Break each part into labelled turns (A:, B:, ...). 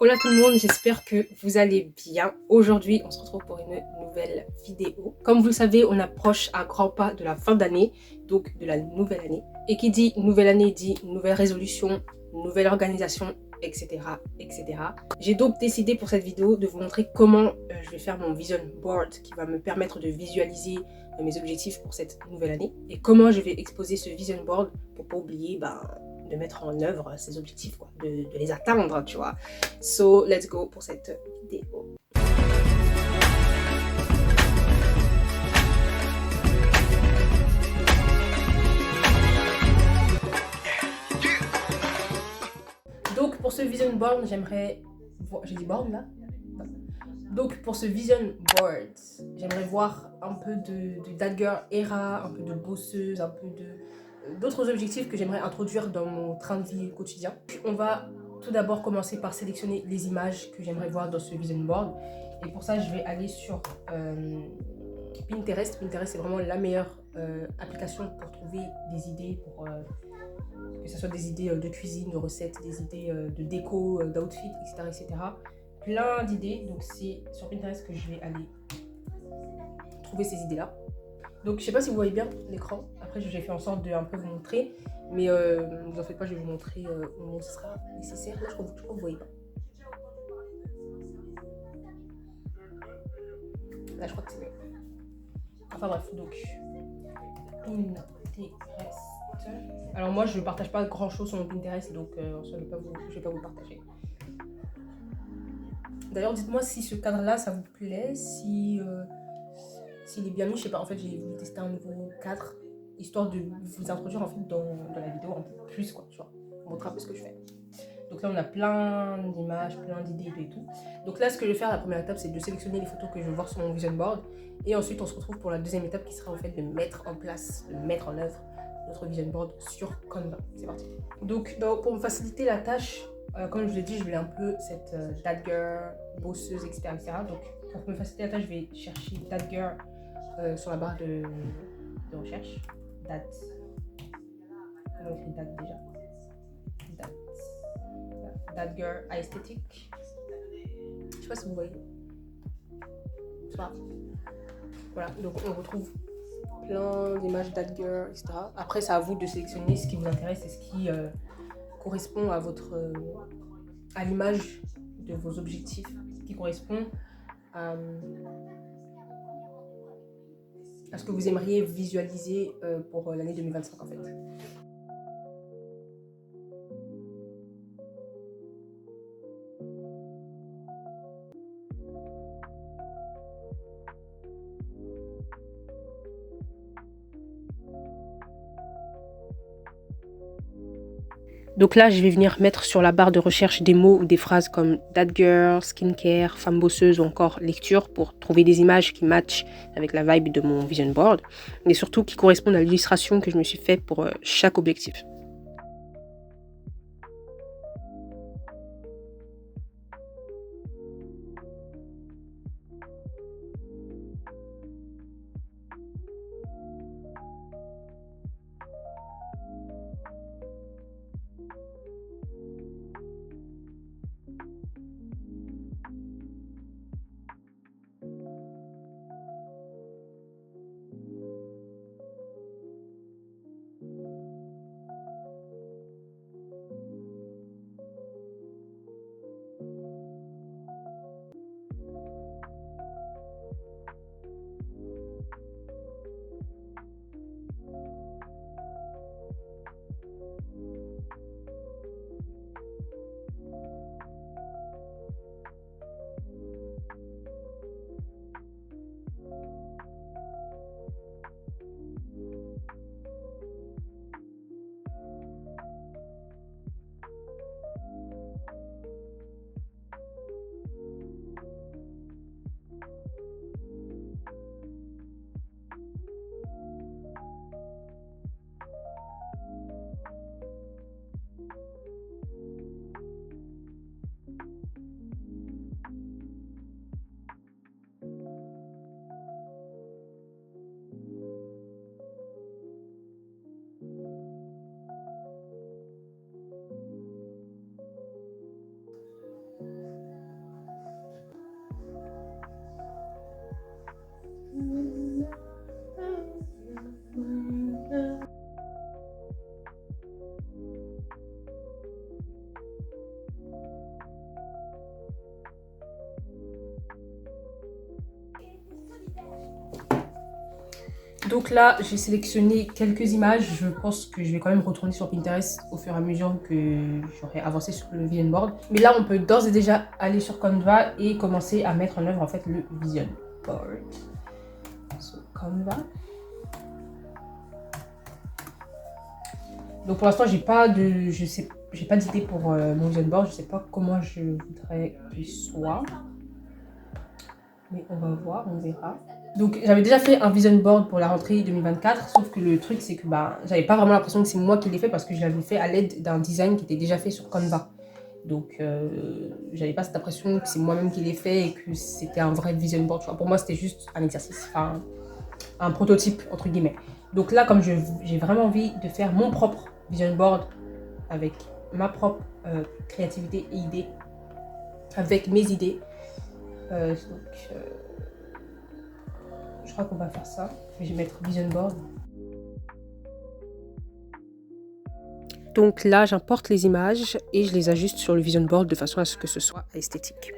A: Hola tout le monde, j'espère que vous allez bien. Aujourd'hui, on se retrouve pour une nouvelle vidéo. Comme vous le savez, on approche à grands pas de la fin d'année, donc de la nouvelle année. Et qui dit nouvelle année dit nouvelle résolution, nouvelle organisation, etc. etc. J'ai donc décidé pour cette vidéo de vous montrer comment je vais faire mon vision board qui va me permettre de visualiser mes objectifs pour cette nouvelle année et comment je vais exposer ce vision board pour pas oublier de mettre en œuvre ces objectifs, quoi, de les atteindre, tu vois. So, let's go pour cette vidéo. Donc, pour ce vision board, j'aimerais... J'ai dit board, là? Donc, pour ce vision board, j'aimerais voir un peu de that girl era, un peu de bosseuse, un peu d'autres objectifs que j'aimerais introduire dans mon train de vie quotidien. On va tout d'abord commencer par sélectionner les images que j'aimerais voir dans ce vision board. Et pour ça, je vais aller sur Pinterest. Pinterest, c'est vraiment la meilleure application pour trouver des idées, pour que ce soit des idées de cuisine, de recettes, des idées de déco, d'outfit, etc., etc. Plein d'idées. Donc, c'est sur Pinterest que je vais aller trouver ces idées-là. Donc, je sais pas si vous voyez bien l'écran. Après, j'ai fait en sorte de un peu vous montrer. Mais ne vous en faites pas, je vais vous montrer au moment où ce sera nécessaire. Là, je crois que vous voyez pas. Là, je crois que c'est mieux. Enfin bref, donc Pinterest. Alors moi, je ne partage pas grand-chose sur mon Pinterest, donc en soi, je ne vais pas vous le partager. D'ailleurs, dites-moi si ce cadre-là, ça vous plaît, si s'il est bien mis. Je sais pas, en fait, j'ai voulu tester un nouveau cadre, histoire de vous introduire en fait dans la vidéo un peu plus, quoi, tu vois, vous montrer un peu ce que je fais. Donc là, on a plein d'images, plein d'idées et tout. Donc là, ce que je vais faire, la première étape, c'est de sélectionner les photos que je veux voir sur mon vision board. Et ensuite, on se retrouve pour la deuxième étape qui sera en fait de mettre en place, de mettre en œuvre notre vision board sur Canva. C'est parti. Donc, pour me faciliter la tâche, comme je vous l'ai dit, je voulais un peu cette that girl, bosseuse, etc., etc. Donc, pour me faciliter la tâche, je vais chercher that girl sur la barre de recherche. That. Comment on écrit that déjà? That girl aesthetic. Je sais pas si vous voyez. C'est pas. Voilà, donc on retrouve plein d'images that girl, etc. Après, c'est à vous de sélectionner ce qui vous intéresse et ce qui correspond à votre à l'image de vos objectifs, qui correspond à ce que vous aimeriez visualiser pour l'année 2025 en fait. Donc là, je vais venir mettre sur la barre de recherche des mots ou des phrases comme that girl, skincare, femme bosseuse ou encore lecture pour trouver des images qui matchent avec la vibe de mon vision board et surtout qui correspondent à l'illustration que je me suis faite pour chaque objectif. Donc là, j'ai sélectionné quelques images. Je pense que je vais quand même retourner sur Pinterest au fur et à mesure que j'aurai avancé sur le vision board. Mais là, on peut d'ores et déjà aller sur Canva et commencer à mettre en œuvre en fait le vision board. So, Canva. Donc pour l'instant, j'ai pas d'idée pour mon vision board. Je sais pas comment je voudrais qu'il soit. Mais on va voir, on verra. Donc j'avais déjà fait un vision board pour la rentrée 2024, sauf que le truc c'est que j'avais pas vraiment l'impression que c'est moi qui l'ai fait parce que je l'avais fait à l'aide d'un design qui était déjà fait sur Canva. Donc j'avais pas cette impression que c'est moi-même qui l'ai fait et que c'était un vrai vision board. Tu vois. Pour moi c'était juste un exercice, enfin un prototype entre guillemets. Donc là comme j'ai vraiment envie de faire mon propre vision board avec ma propre créativité et idées, avec mes idées. Je crois qu'on va faire ça. Je vais mettre vision board. Donc là, j'importe les images et je les ajuste sur le vision board de façon à ce que ce soit esthétique.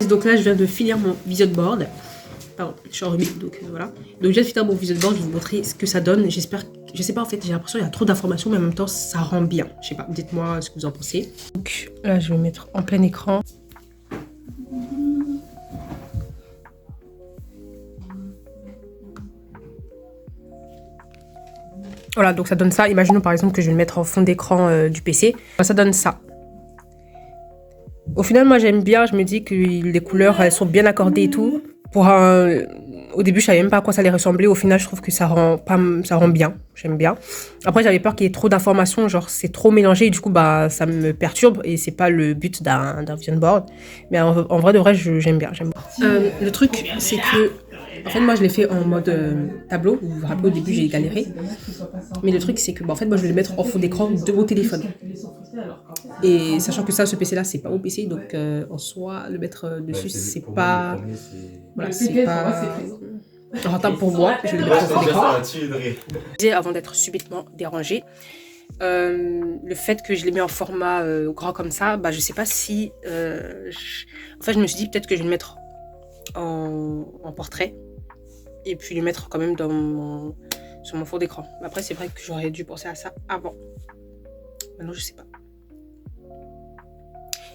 A: Donc là, je viens de finir mon vision board. Pardon, je suis enrhumée, donc voilà. Donc je viens de finir mon vision board, je vais vous montrer ce que ça donne. J'espère, je sais pas en fait, j'ai l'impression qu'il y a trop d'informations, mais en même temps, ça rend bien. Je sais pas, dites-moi ce que vous en pensez. Donc là, je vais mettre en plein écran. Voilà, donc ça donne ça. Imaginons par exemple que je vais le mettre en fond d'écran du PC. Ça donne ça. Au final, moi j'aime bien, je me dis que les couleurs elles sont bien accordées et tout. Au début, je savais même pas à quoi ça allait ressembler. Au final, je trouve que ça rend bien. J'aime bien. Après, j'avais peur qu'il y ait trop d'informations, genre c'est trop mélangé et du coup, ça me perturbe et c'est pas le but d'un vision board. Mais en vrai de vrai, j'aime bien. Le truc, c'est que en fait, moi, je l'ai fait en mode tableau. Vous vous rappelez, au début, j'ai galéré. Mais le truc, c'est que en fait, moi, je vais le mettre en fond d'écran de mon téléphone. Et sachant que ça, ce PC-là, c'est pas mon PC, donc en soi, le mettre dessus, c'est pas... Voilà, c'est pas rentable pour moi. Je vais le mettre en fond d'écran. Avant d'être subitement dérangée, le fait que je l'ai mis en format grand comme ça, je sais pas si... En fait, je me suis dit peut-être que je vais le mettre en portrait et puis le mettre quand même sur mon fond d'écran. Après, c'est vrai que j'aurais dû penser à ça avant. Maintenant, je sais pas.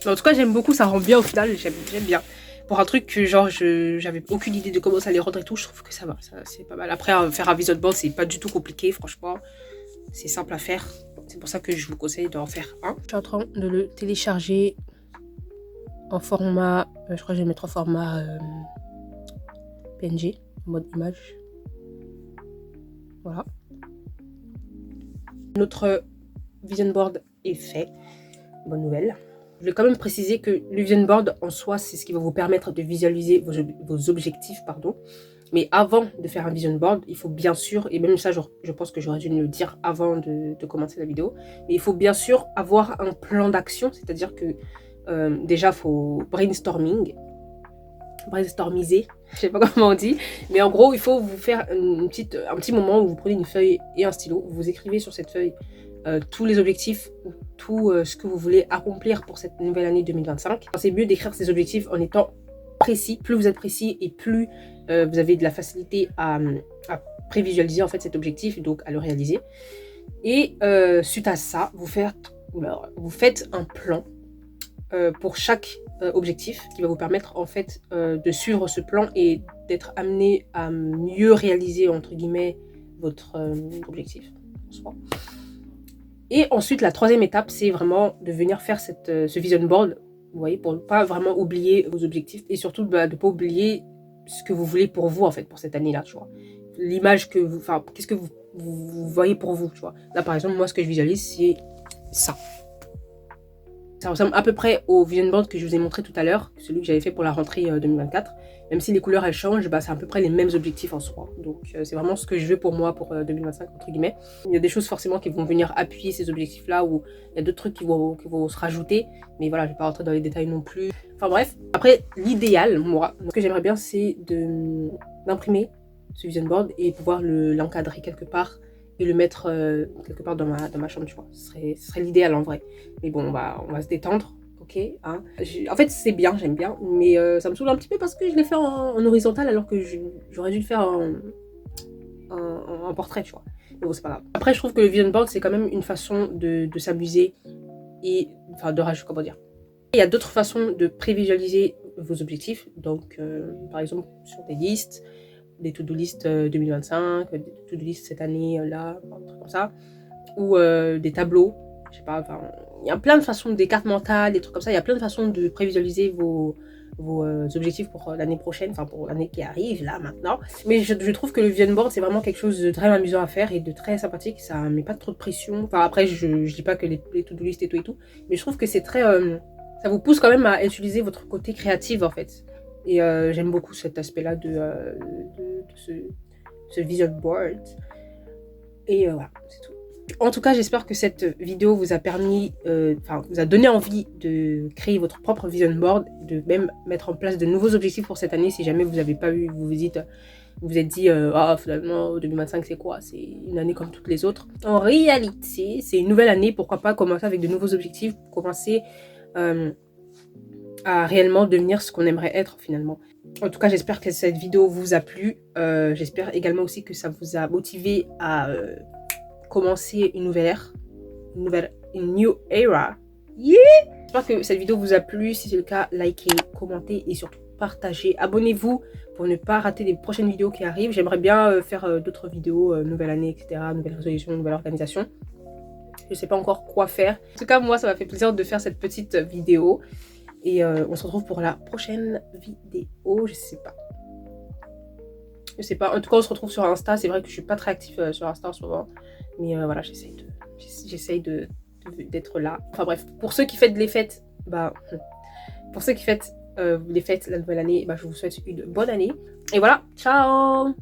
A: Mais en tout cas, j'aime beaucoup, ça rend bien au final, j'aime bien. Pour un truc que genre, j'avais aucune idée de comment ça allait rendre et tout, je trouve que ça va, c'est pas mal. Après, faire un vision board, c'est pas du tout compliqué, franchement. C'est simple à faire. C'est pour ça que je vous conseille d'en faire un. Je suis en train de le télécharger en format, je crois que je vais le mettre en format PNG, en mode image. Voilà. Notre vision board est fait. Bonne nouvelle. Je vais quand même préciser que le vision board en soi, c'est ce qui va vous permettre de visualiser vos objectifs, pardon. Mais avant de faire un vision board, il faut bien sûr, et même ça, je pense que j'aurais dû le dire avant de commencer la vidéo, mais il faut bien sûr avoir un plan d'action, c'est-à-dire que déjà, il faut brainstormiser, je sais pas comment on dit, mais en gros, il faut vous faire un petit moment où vous prenez une feuille et un stylo, vous écrivez sur cette feuille tous les objectifs, tout ce que vous voulez accomplir pour cette nouvelle année 2025. C'est mieux d'écrire ces objectifs en étant précis. Plus vous êtes précis et plus vous avez de la facilité à prévisualiser en fait cet objectif, donc à le réaliser. Et suite à ça, vous faites un plan pour chaque objectif qui va vous permettre en fait de suivre ce plan et d'être amené à mieux réaliser entre guillemets votre objectif en soi. Et ensuite, la troisième étape, c'est vraiment de venir faire ce vision board, vous voyez, pour ne pas vraiment oublier vos objectifs et surtout de ne pas oublier ce que vous voulez pour vous, en fait, pour cette année-là, tu vois. L'image que vous... Enfin, qu'est-ce que vous voyez pour vous, tu vois. Là, par exemple, moi, ce que je visualise, c'est ça. Ça ressemble à peu près au vision board que je vous ai montré tout à l'heure, celui que j'avais fait pour la rentrée 2024. Même si les couleurs elles changent, bah, c'est à peu près les mêmes objectifs en soi. Donc c'est vraiment ce que je veux pour moi pour 2025 entre guillemets. Il y a des choses forcément qui vont venir appuyer ces objectifs là, ou il y a d'autres trucs qui vont se rajouter. Mais voilà, je vais pas rentrer dans les détails non plus. Enfin bref, après l'idéal, moi, ce que j'aimerais bien c'est d'imprimer ce vision board et pouvoir l'encadrer quelque part et le mettre quelque part dans ma chambre, tu vois. Ce serait l'idéal en vrai. Mais bon, on va se détendre, ok, hein. En fait, c'est bien, j'aime bien, mais ça me saoule un petit peu parce que je l'ai fait en horizontal alors que j'aurais dû le faire en portrait, tu vois. Mais bon, c'est pas grave. Après, je trouve que le vision board, c'est quand même une façon de s'amuser et, enfin, de rajouter, comment dire. Il y a d'autres façons de prévisualiser vos objectifs. Donc, par exemple, sur des listes, des to-do list 2025, des to-do list cette année, là, un truc comme ça. Ou des tableaux, je sais pas, enfin, il y a plein de façons, des cartes mentales, des trucs comme ça, il y a plein de façons de prévisualiser vos objectifs pour l'année prochaine, enfin pour l'année qui arrive, là, maintenant. Mais je trouve que le vision board, c'est vraiment quelque chose de très amusant à faire et de très sympathique, ça met pas trop de pression. Enfin, après, je dis pas que les to-do list et tout, mais je trouve que c'est très... ça vous pousse quand même à utiliser votre côté créatif, en fait. Et j'aime beaucoup cet aspect-là de ce vision board. Et voilà, c'est tout. En tout cas, j'espère que cette vidéo vous a permis, vous a donné envie de créer votre propre vision board, de même mettre en place de nouveaux objectifs pour cette année. Si jamais vous n'avez pas eu, vous vous êtes dit, ah, finalement, 2025, c'est quoi? C'est une année comme toutes les autres. En réalité, c'est une nouvelle année. Pourquoi pas commencer avec de nouveaux objectifs, commencer à réellement devenir ce qu'on aimerait être finalement. En tout cas, j'espère que cette vidéo vous a plu. J'espère également aussi que ça vous a motivé à commencer une nouvelle ère, une new era. Yeah! J'espère que cette vidéo vous a plu. Si c'est le cas, likez, commentez et surtout partagez. Abonnez-vous pour ne pas rater les prochaines vidéos qui arrivent. J'aimerais bien faire d'autres vidéos, nouvelle année, etc., nouvelle résolution, nouvelle organisation. Je ne sais pas encore quoi faire. En tout cas, moi, ça m'a fait plaisir de faire cette petite vidéo. Et on se retrouve pour la prochaine vidéo. Je sais pas. En tout cas, on se retrouve sur Insta. C'est vrai que je suis pas très active sur Insta en ce moment. Mais voilà, j'essaye d'être là. Enfin bref, pour ceux qui fêtent les fêtes, pour ceux qui fêtent les fêtes la nouvelle année, je vous souhaite une bonne année. Et voilà, ciao!